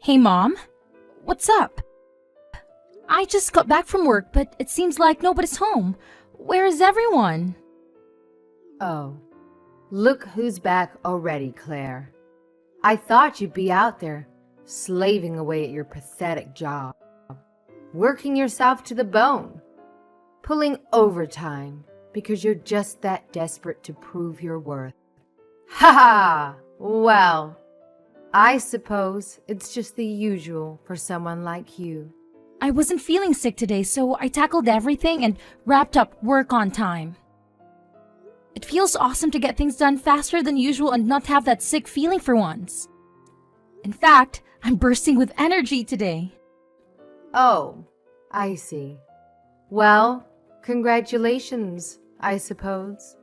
Hey, Mom. What's up? I just got back from work, but it seems like nobody's home. Where is everyone? Oh, look who's back already, Claire. I thought you'd be out there, slaving away at your pathetic job, working yourself to the bone, pulling overtime because you're just that desperate to prove your worth. Ha ha! Well, I suppose it's just the usual for someone like you. I wasn't feeling sick today, so I tackled everything and wrapped up work on time. It feels awesome to get things done faster than usual and not have that sick feeling for once. In fact, I'm bursting with energy today. Oh, I see. Well, congratulations, I suppose.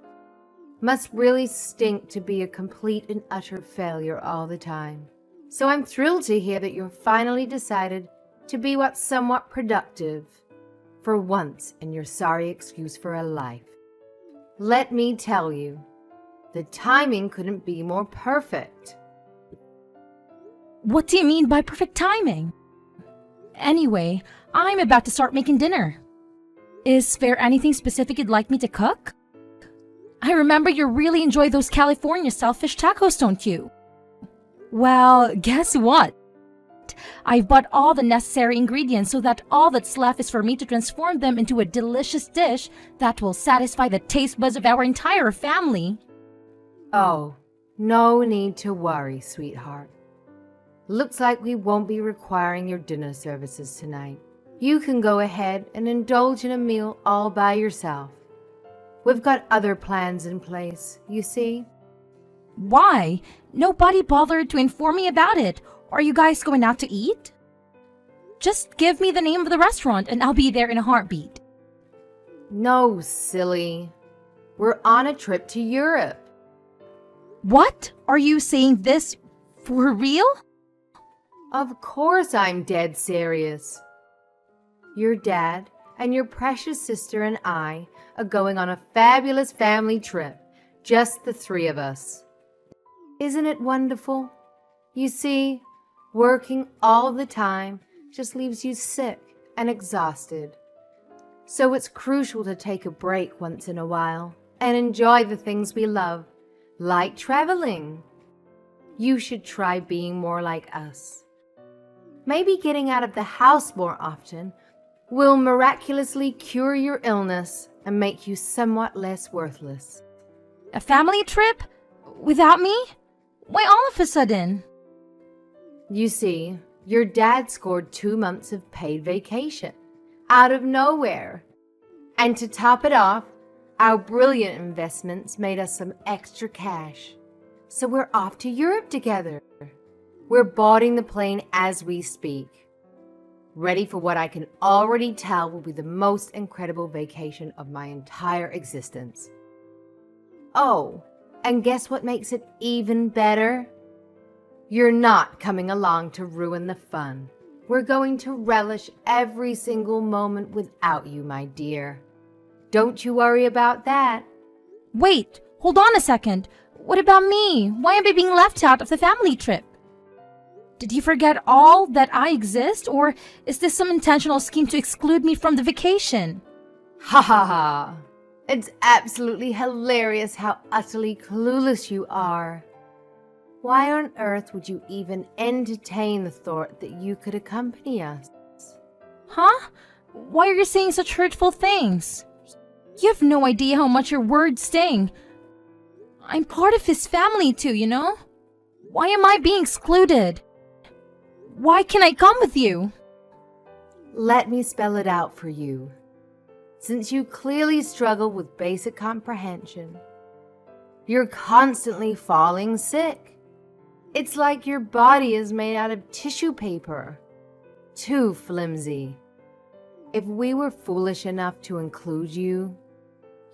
Must really stink to be a complete and utter failure all the time. So I'm thrilled to hear that you're finally decided to be what's somewhat productive, for once in your sorry excuse for a life. Let me tell you, the timing couldn't be more perfect. What do you mean by perfect timing? Anyway, I'm about to start making dinner. Is there anything specific you'd like me to cook? I remember you really enjoy those California-style fish tacos, don't you? Well, guess what? I've bought all the necessary ingredients so that all that's left is for me to transform them into a delicious dish that will satisfy the taste buds of our entire family. Oh, no need to worry, sweetheart. Looks like we won't be requiring your dinner services tonight. You can go ahead and indulge in a meal all by yourself. We've got other plans in place, you see. Why? Nobody bothered to inform me about it. Are you guys going out to eat? Just give me the name of the restaurant and I'll be there in a heartbeat. No, silly. We're on a trip to Europe. What? Are you saying this for real? Of course I'm dead serious. Your dad and your precious sister and I are going on a fabulous family trip, just the three of us. Isn't it wonderful? You see, working all the time just leaves you sick and exhausted. So it's crucial to take a break once in a while and enjoy the things we love, like traveling. You should try being more like us. Maybe getting out of the house more often will miraculously cure your illness and make you somewhat less worthless. A family trip? Without me? Why all of a sudden? You see, your dad scored 2 months of paid vacation out of nowhere. And to top it off, our brilliant investments made us some extra cash. So we're off to Europe together. We're boarding the plane as we speak. Ready for what I can already tell will be the most incredible vacation of my entire existence. Oh, and guess what makes it even better? You're not coming along to ruin the fun. We're going to relish every single moment without you, my dear. Don't you worry about that. Wait, hold on a second. What about me? Why am I being left out of the family trip? Did you forget all that I exist, or is this some intentional scheme to exclude me from the vacation? Ha ha ha! It's absolutely hilarious how utterly clueless you are. Why on earth would you even entertain the thought that you could accompany us? Huh? Why are you saying such hurtful things? You have no idea how much your words sting. I'm part of his family too, you know? Why am I being excluded? Why can't I come with you? Let me spell it out for you. Since you clearly struggle with basic comprehension, you're constantly falling sick. It's like your body is made out of tissue paper. Too flimsy. If we were foolish enough to include you,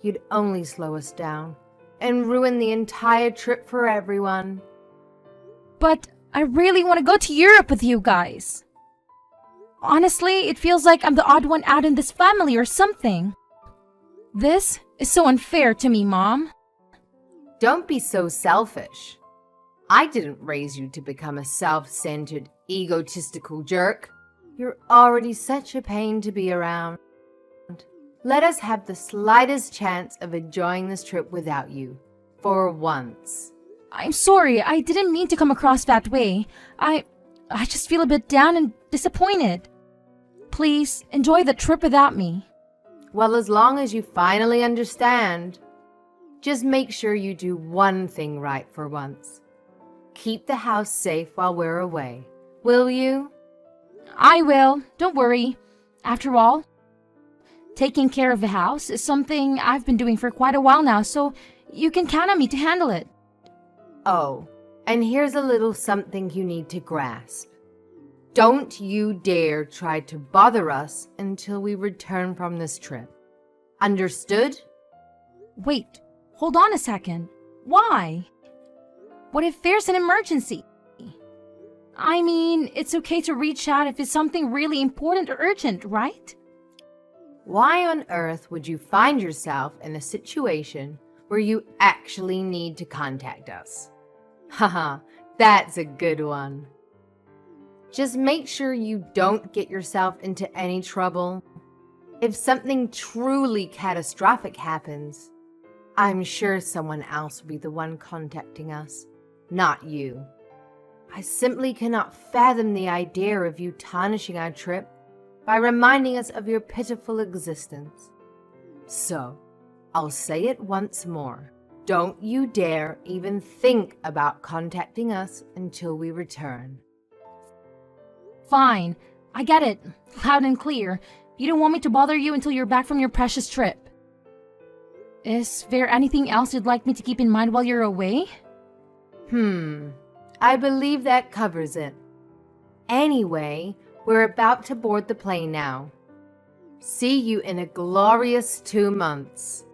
you'd only slow us down and ruin the entire trip for everyone. But I really want to go to Europe with you guys. Honestly, it feels like I'm the odd one out in this family or something. This is so unfair to me, Mom. Don't be so selfish. I didn't raise you to become a self-centered, egotistical jerk. You're already such a pain to be around. Let us have the slightest chance of enjoying this trip without you. For once. I'm sorry, I didn't mean to come across that way. I just feel a bit down and disappointed. Please, enjoy the trip without me. Well, as long as you finally understand, just make sure you do one thing right for once. Keep the house safe while we're away. Will you? I will, don't worry. After all, taking care of the house is something I've been doing for quite a while now, so you can count on me to handle it. Oh, and here's a little something you need to grasp. Don't you dare try to bother us until we return from this trip. Understood? Wait, hold on a second. Why? What if there's an emergency? I mean, it's okay to reach out if it's something really important or urgent, right? Why on earth would you find yourself in a situation where you actually need to contact us? Haha, that's a good one. Just make sure you don't get yourself into any trouble. If something truly catastrophic happens, I'm sure someone else will be the one contacting us, not you. I simply cannot fathom the idea of you tarnishing our trip by reminding us of your pitiful existence. So, I'll say it once more. Don't you dare even think about contacting us until we return. Fine, I get it. Loud and clear. You don't want me to bother you until you're back from your precious trip. Is there anything else you'd like me to keep in mind while you're away? I believe that covers it. Anyway, we're about to board the plane now. See you in a glorious 2 months.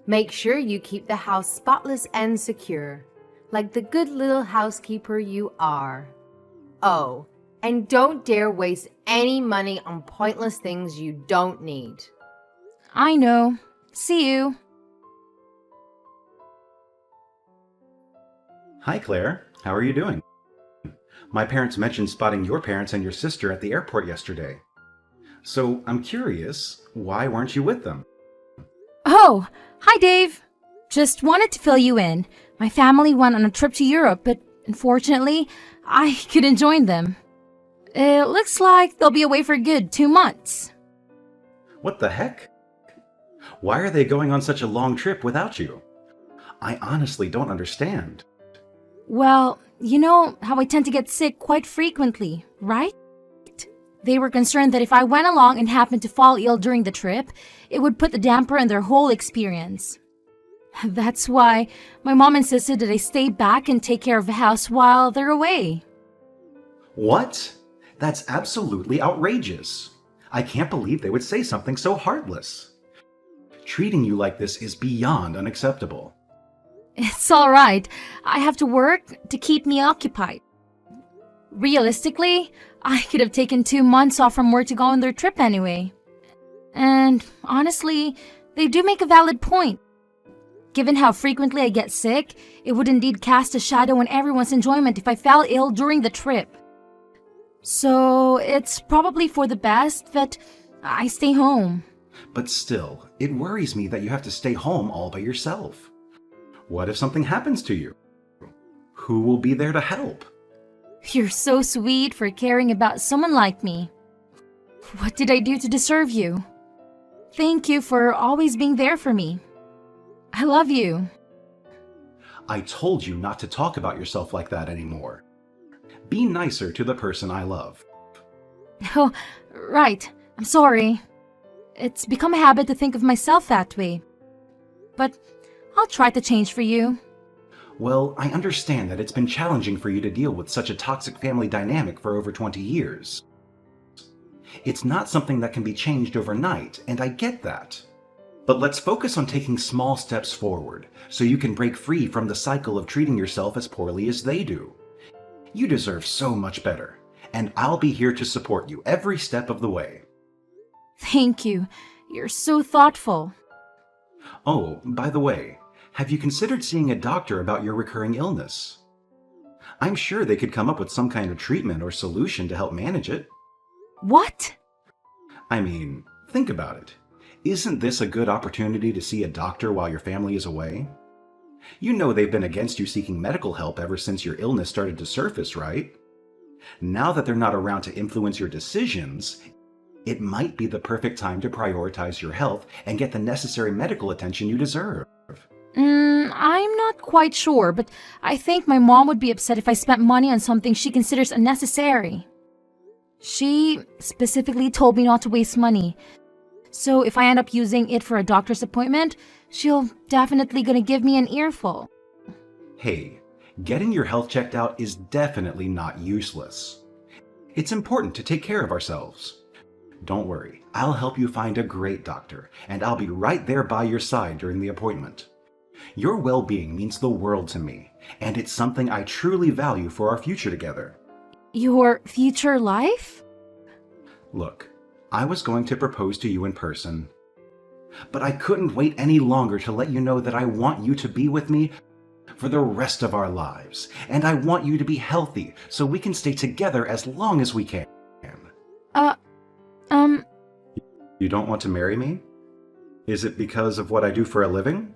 Make sure you keep the house spotless and secure, like the good little housekeeper you are. Oh, and don't dare waste any money on pointless things you don't need. I know. See you. Hi, Claire. How are you doing? My parents mentioned spotting your parents and your sister at the airport yesterday. So I'm curious, why weren't you with them? Oh, hi Dave. Just wanted to fill you in. My family went on a trip to Europe, but unfortunately, I couldn't join them. It looks like they'll be away for good 2 months. What the heck? Why are they going on such a long trip without you? I honestly don't understand. Well, you know how I tend to get sick quite frequently, right? They were concerned that if I went along and happened to fall ill during the trip, it would put the damper on their whole experience. That's why my mom insisted that I stay back and take care of the house while they're away. What? That's absolutely outrageous. I can't believe they would say something so heartless. Treating you like this is beyond unacceptable. It's all right. I have to work to keep me occupied. Realistically, I could have taken 2 months off from work to go on their trip anyway. And honestly, they do make a valid point. Given how frequently I get sick, it would indeed cast a shadow on everyone's enjoyment if I fell ill during the trip. So it's probably for the best that I stay home. But still, it worries me that you have to stay home all by yourself. What if something happens to you? Who will be there to help? You're so sweet for caring about someone like me. What did I do to deserve you? Thank you for always being there for me. I love you. I told you not to talk about yourself like that anymore. Be nicer to the person I love. Oh, right. I'm sorry. It's become a habit to think of myself that way. But I'll try to change for you. Well, I understand that it's been challenging for you to deal with such a toxic family dynamic for over 20 years. It's not something that can be changed overnight, and I get that. But let's focus on taking small steps forward, so you can break free from the cycle of treating yourself as poorly as they do. You deserve so much better, and I'll be here to support you every step of the way. Thank you. You're so thoughtful. Oh, by the way, have you considered seeing a doctor about your recurring illness? I'm sure they could come up with some kind of treatment or solution to help manage it. What? I mean, think about it. Isn't this a good opportunity to see a doctor while your family is away? You know they've been against you seeking medical help ever since your illness started to surface, right? Now that they're not around to influence your decisions, it might be the perfect time to prioritize your health and get the necessary medical attention you deserve. I'm not quite sure, but I think my mom would be upset if I spent money on something she considers unnecessary. She specifically told me not to waste money. So if I end up using it for a doctor's appointment, she'll definitely gonna give me an earful. Hey, getting your health checked out is definitely not useless. It's important to take care of ourselves. Don't worry, I'll help you find a great doctor, and I'll be right there by your side during the appointment. Your well-being means the world to me, and it's something I truly value for our future together. Your future life? Look, I was going to propose to you in person, but I couldn't wait any longer to let you know that I want you to be with me for the rest of our lives, and I want you to be healthy so we can stay together as long as we can. You don't want to marry me? Is it because of what I do for a living?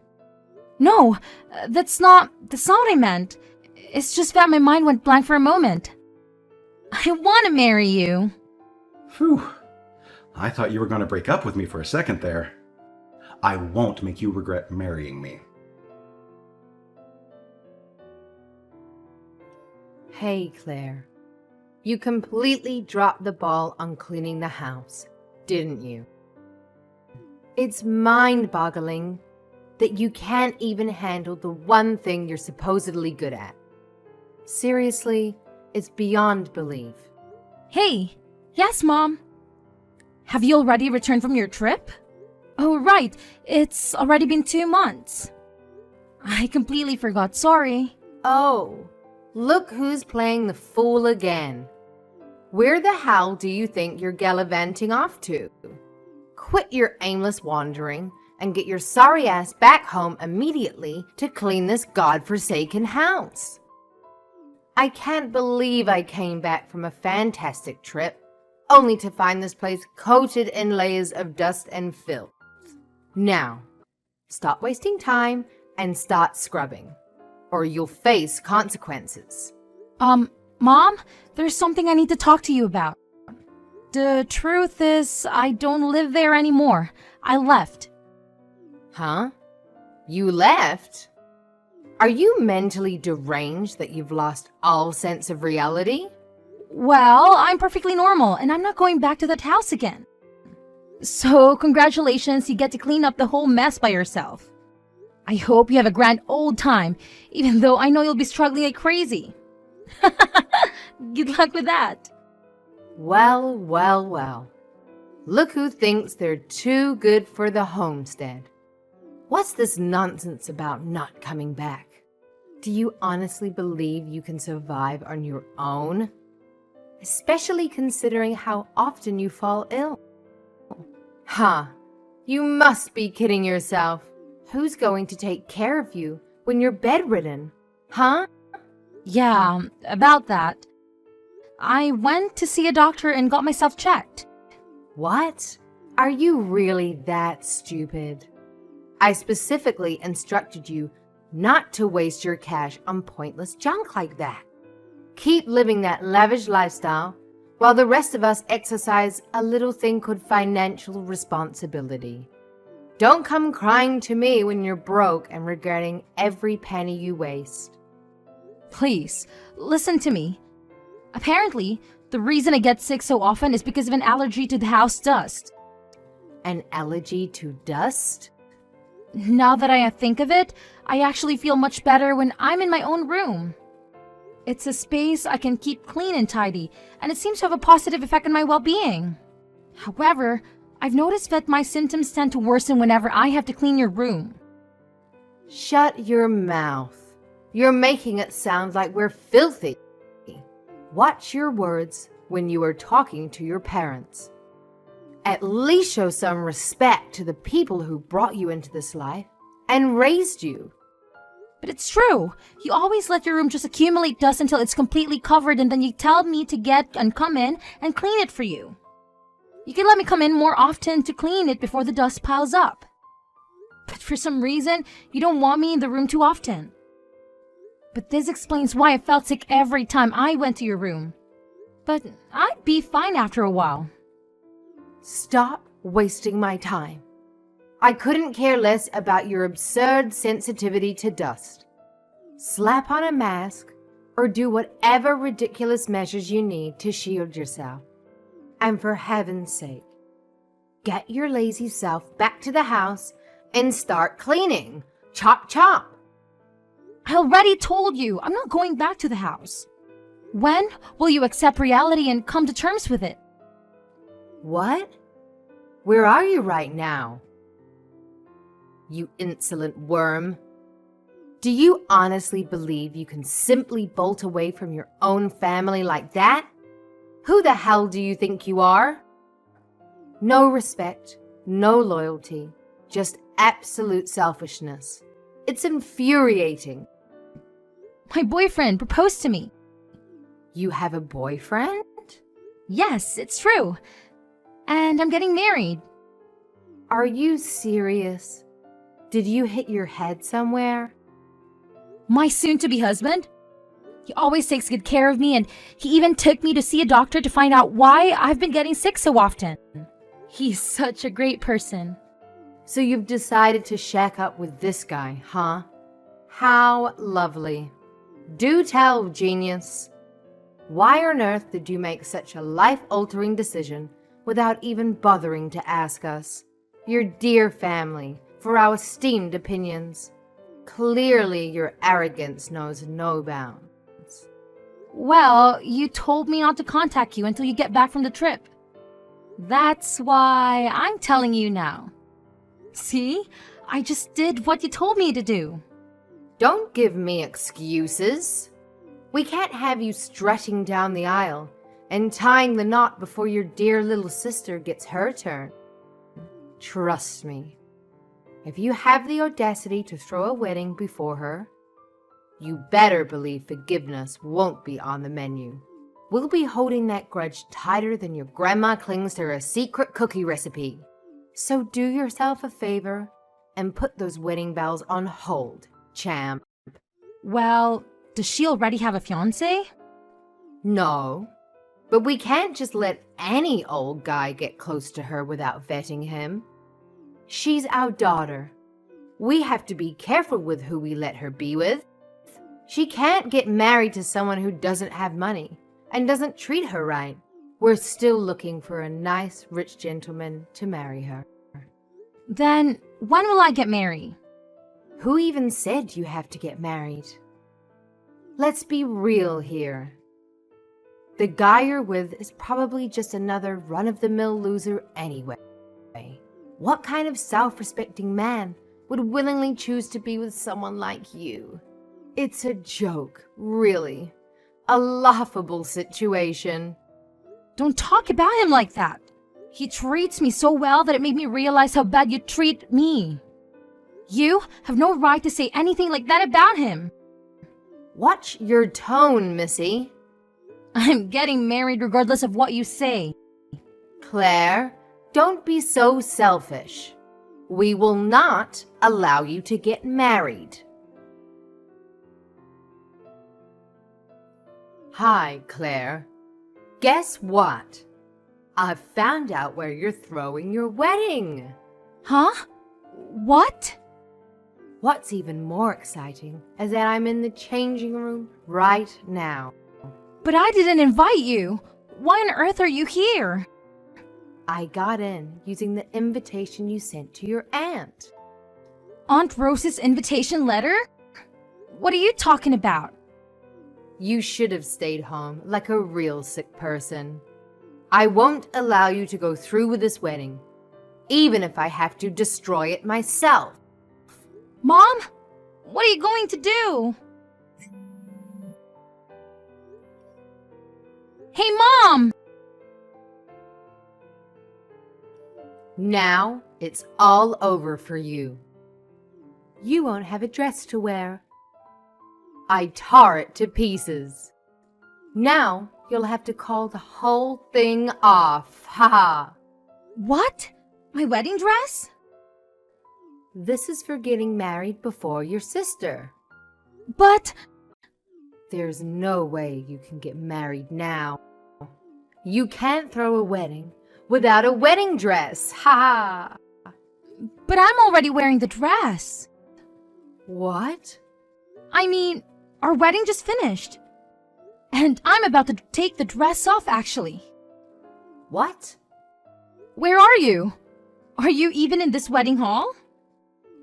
No, that's not what I meant. It's just that my mind went blank for a moment. I want to marry you. Phew. I thought you were going to break up with me for a second there. I won't make you regret marrying me. Hey, Claire. You completely dropped the ball on cleaning the house, didn't you? It's mind-boggling that you can't even handle the one thing you're supposedly good at. Seriously, it's beyond belief. Hey, yes, Mom. Have you already returned from your trip? Oh, right. It's already been 2 months. I completely forgot. Sorry. Oh, look who's playing the fool again. Where the hell do you think you're gallivanting off to? Quit your aimless wandering and get your sorry ass back home immediately to clean this godforsaken house. I can't believe I came back from a fantastic trip only to find this place coated in layers of dust and filth. Now, stop wasting time and start scrubbing, or you'll face consequences. Mom, there's something I need to talk to you about. The truth is, I don't live there anymore. I left. Huh? You left? Are you mentally deranged that you've lost all sense of reality? Well, I'm perfectly normal, and I'm not going back to that house again. So, congratulations, you get to clean up the whole mess by yourself. I hope you have a grand old time, even though I know you'll be struggling like crazy. Good luck with that. Well, well, well. Look who thinks they're too good for the homestead. What's this nonsense about not coming back? Do you honestly believe you can survive on your own? Especially considering how often you fall ill. Huh, you must be kidding yourself. Who's going to take care of you when you're bedridden? Huh? Yeah, about that. I went to see a doctor and got myself checked. What? Are you really that stupid? I specifically instructed you not to waste your cash on pointless junk like that. Keep living that lavish lifestyle while the rest of us exercise a little thing called financial responsibility. Don't come crying to me when you're broke and regretting every penny you waste. Please, listen to me. Apparently, the reason I get sick so often is because of an allergy to the house dust. An allergy to dust? Now that I think of it, I actually feel much better when I'm in my own room. It's a space I can keep clean and tidy, and it seems to have a positive effect on my well-being. However, I've noticed that my symptoms tend to worsen whenever I have to clean your room. Shut your mouth. You're making it sound like we're filthy. Watch your words when you are talking to your parents. At least show some respect to the people who brought you into this life and raised you. But it's true. You always let your room just accumulate dust until it's completely covered and then you tell me to get and come in and clean it for you. You can let me come in more often to clean it before the dust piles up. But for some reason, you don't want me in the room too often. But this explains why I felt sick every time I went to your room. But I'd be fine after a while. Stop wasting my time. I couldn't care less about your absurd sensitivity to dust. Slap on a mask or do whatever ridiculous measures you need to shield yourself. And for heaven's sake, get your lazy self back to the house and start cleaning. Chop chop. I already told you I'm not going back to the house. When will you accept reality and come to terms with it? What? Where are you right now? You insolent worm. Do you honestly believe you can simply bolt away from your own family like that? Who the hell do you think you are? No respect, no loyalty, just absolute selfishness. It's infuriating. My boyfriend proposed to me. You have a boyfriend? Yes, it's true. And I'm getting married. Are you serious? Did you hit your head somewhere? My soon-to-be husband? He always takes good care of me, and he even took me to see a doctor to find out why I've been getting sick so often. He's such a great person. So you've decided to shack up with this guy, huh? How lovely. Do tell, genius. Why on earth did you make such a life-altering decision without even bothering to ask us, your dear family, for our esteemed opinions? Clearly your arrogance knows no bounds. Well, you told me not to contact you until you get back from the trip. That's why I'm telling you now. See? I just did what you told me to do. Don't give me excuses. We can't have you strutting down the aisle and tying the knot before your dear little sister gets her turn. Trust me. If you have the audacity to throw a wedding before her, you better believe forgiveness won't be on the menu. We'll be holding that grudge tighter than your grandma clings to her secret cookie recipe. So do yourself a favor and put those wedding bells on hold, champ. Well, does she already have a fiancé? No, but we can't just let any old guy get close to her without vetting him. She's our daughter. We have to be careful with who we let her be with. She can't get married to someone who doesn't have money and doesn't treat her right. We're still looking for a nice, rich gentleman to marry her. Then when will I get married? Who even said you have to get married? Let's be real here. The guy you're with is probably just another run-of-the-mill loser anyway. What kind of self-respecting man would willingly choose to be with someone like you? It's a joke, really. A laughable situation. Don't talk about him like that. He treats me so well that it made me realize how bad you treat me. You have no right to say anything like that about him. Watch your tone, Missy. I'm getting married regardless of what you say. Claire, don't be so selfish. We will not allow you to get married. Hi, Claire. Guess what? I've found out where you're throwing your wedding. Huh? What? What's even more exciting is that I'm in the changing room right now. But I didn't invite you. Why on earth are you here? I got in using the invitation you sent to your aunt. Aunt Rose's invitation letter? What are you talking about? You should have stayed home like a real sick person. I won't allow you to go through with this wedding, even if I have to destroy it myself. Mom? What are you going to do? Hey, Mom! Now it's all over for you. You won't have a dress to wear, I tore it to pieces. Now you'll have to call the whole thing off. Ha ha. What? My wedding dress? This is for getting married before your sister. But There's no way you can get married now. You can't throw a wedding without a wedding dress. Ha! I'm already wearing the dress. What? I mean, our wedding just finished. And I'm about to take the dress off, actually. What? Where are you? Are you even in this wedding hall?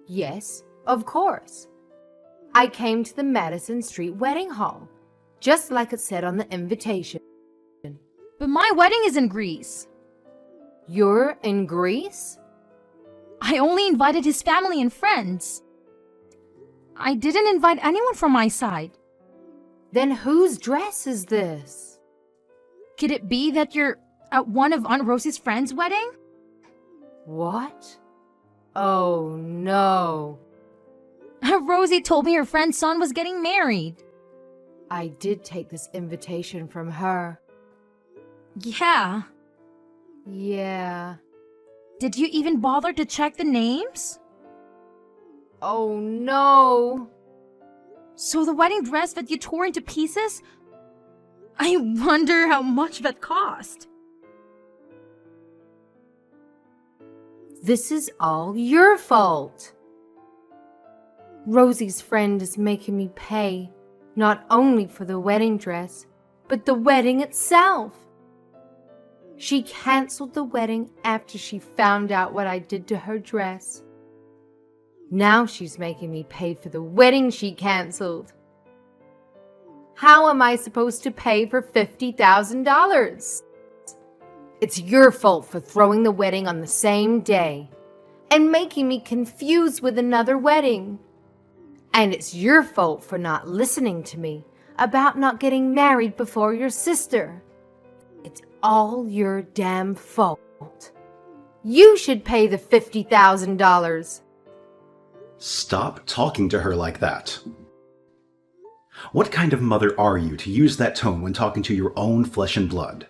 Yes, of course. I came to the Madison Street Wedding Hall, just like it said on the invitation. But my wedding is in Greece. You're in Greece? I only invited his family and friends. I didn't invite anyone from my side. Then whose dress is this? Could it be that you're at one of Aunt Rosie's friends' wedding? What? Oh no. Rosie told me her friend's son was getting married. I did take this invitation from her. Yeah. Yeah. Did you even bother to check the names? Oh no. So the wedding dress that you tore into pieces? I wonder how much that cost. This is all your fault. Rosie's friend is making me pay, not only for the wedding dress, but the wedding itself. She canceled the wedding after she found out what I did to her dress. Now she's making me pay for the wedding she canceled. How am I supposed to pay for $50,000? It's your fault for throwing the wedding on the same day and making me confused with another wedding. And it's your fault for not listening to me about not getting married before your sister. It's all your damn fault. You should pay the $50,000. Stop talking to her like that. What kind of mother are you to use that tone when talking to your own flesh and blood?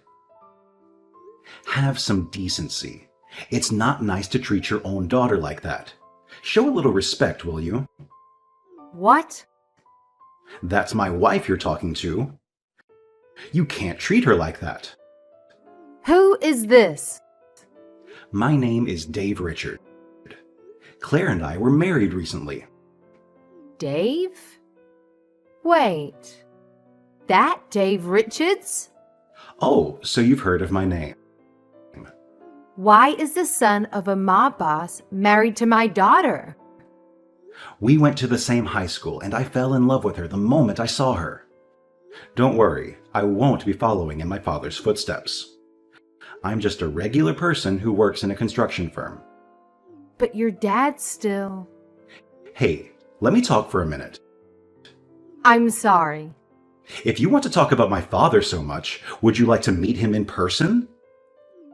Have some decency. It's not nice to treat your own daughter like that. Show a little respect, will you? What? That's my wife you're talking to. You can't treat her like that. Who is this? My name is Dave Richard. Claire and I were married recently. Dave? Wait. That Dave Richards? Oh, so you've heard of my name. Why is the son of a mob boss married to my daughter? We went to the same high school, and I fell in love with her the moment I saw her. Don't worry, I won't be following in my father's footsteps. I'm just a regular person who works in a construction firm. But your dad still... Hey, let me talk for a minute. I'm sorry. If you want to talk about my father so much, would you like to meet him in person?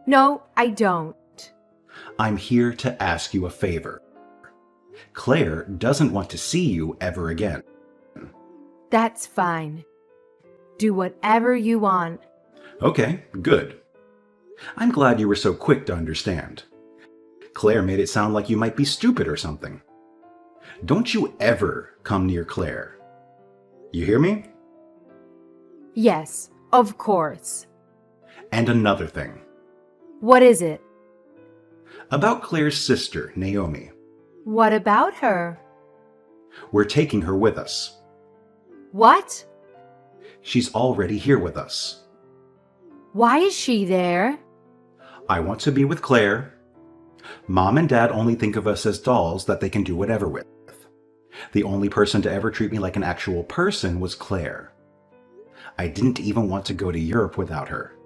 No, I don't. I'm here to ask you a favor. Claire doesn't want to see you ever again. That's fine. Do whatever you want. Okay, good. I'm glad you were so quick to understand. Claire made it sound like you might be stupid or something. Don't you ever come near Claire. You hear me? Yes, of course. And another thing. What is it? About Claire's sister, Naomi. What about her? We're taking her with us. What? She's already here with us. Why is she there? I want to be with Claire. Mom and Dad only think of us as dolls that they can do whatever with. The only person to ever treat me like an actual person was Claire. I didn't even want to go to Europe without her.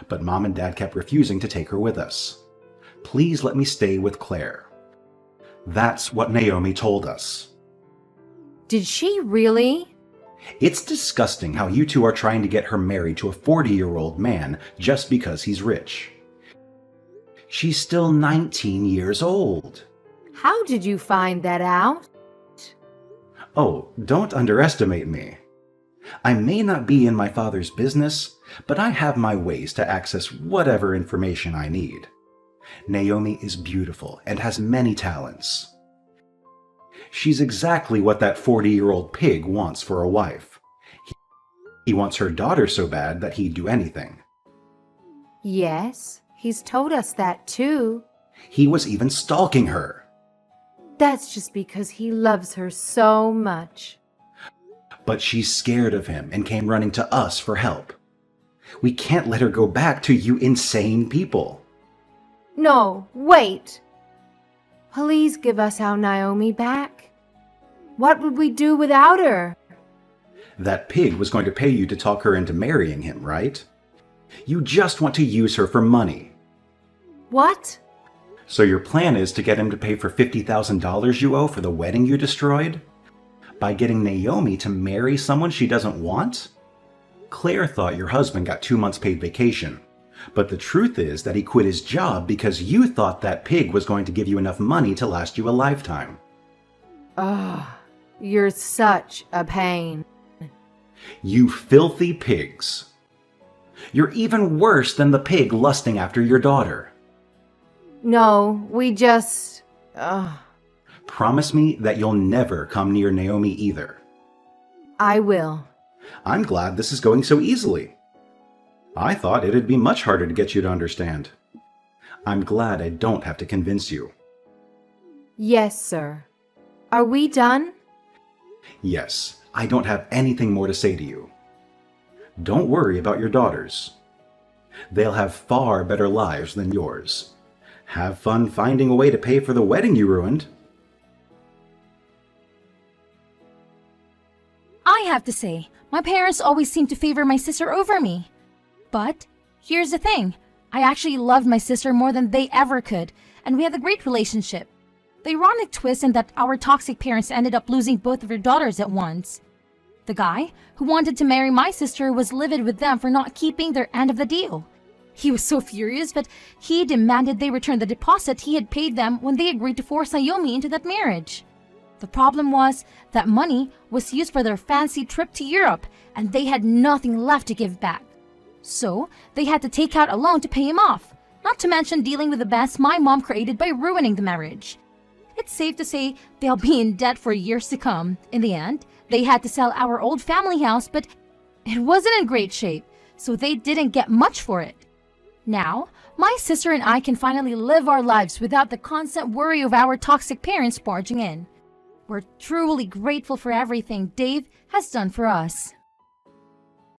But Mom and Dad kept refusing to take her with us. Please let me stay with Claire. That's what Naomi told us. Did she really? It's disgusting how you two are trying to get her married to a 40-year-old man just because he's rich. She's still 19 years old. How did you find that out? Oh, don't underestimate me. I may not be in my father's business, but I have my ways to access whatever information I need. Naomi is beautiful and has many talents. She's exactly what that 40-year-old pig wants for a wife. He wants her daughter so bad that he'd do anything. Yes, he's told us that too. He was even stalking her. That's just because he loves her so much. But she's scared of him and came running to us for help. We can't let her go back to you insane people. No, wait. Please give us our Naomi back. What would we do without her? That pig was going to pay you to talk her into marrying him, right? You just want to use her for money. What? So your plan is to get him to pay for $50,000 you owe for the wedding you destroyed? By getting Naomi to marry someone she doesn't want? Claire thought your husband got 2 months paid vacation. But the truth is that he quit his job because you thought that pig was going to give you enough money to last you a lifetime. Ugh, you're such a pain. You filthy pigs. You're even worse than the pig lusting after your daughter. No, we just... Promise me that you'll never come near Naomi either. I will. I'm glad this is going so easily. I thought it'd be much harder to get you to understand. I'm glad I don't have to convince you. Yes, sir. Are we done? Yes, I don't have anything more to say to you. Don't worry about your daughters. They'll have far better lives than yours. Have fun finding a way to pay for the wedding you ruined. I have to say, my parents always seem to favor my sister over me. But here's the thing. I actually loved my sister more than they ever could, and we had a great relationship. The ironic twist in that our toxic parents ended up losing both of their daughters at once. The guy who wanted to marry my sister was livid with them for not keeping their end of the deal. He was so furious that he demanded they return the deposit he had paid them when they agreed to force Naomi into that marriage. The problem was that money was used for their fancy trip to Europe, and they had nothing left to give back. So they had to take out a loan to pay him off, not to mention dealing with the mess my mom created by ruining the marriage. It's safe to say they'll be in debt for years to come. In the end, they had to sell our old family house, but it wasn't in great shape, so they didn't get much for it. Now, my sister and I can finally live our lives without the constant worry of our toxic parents barging in. We're truly grateful for everything Dave has done for us.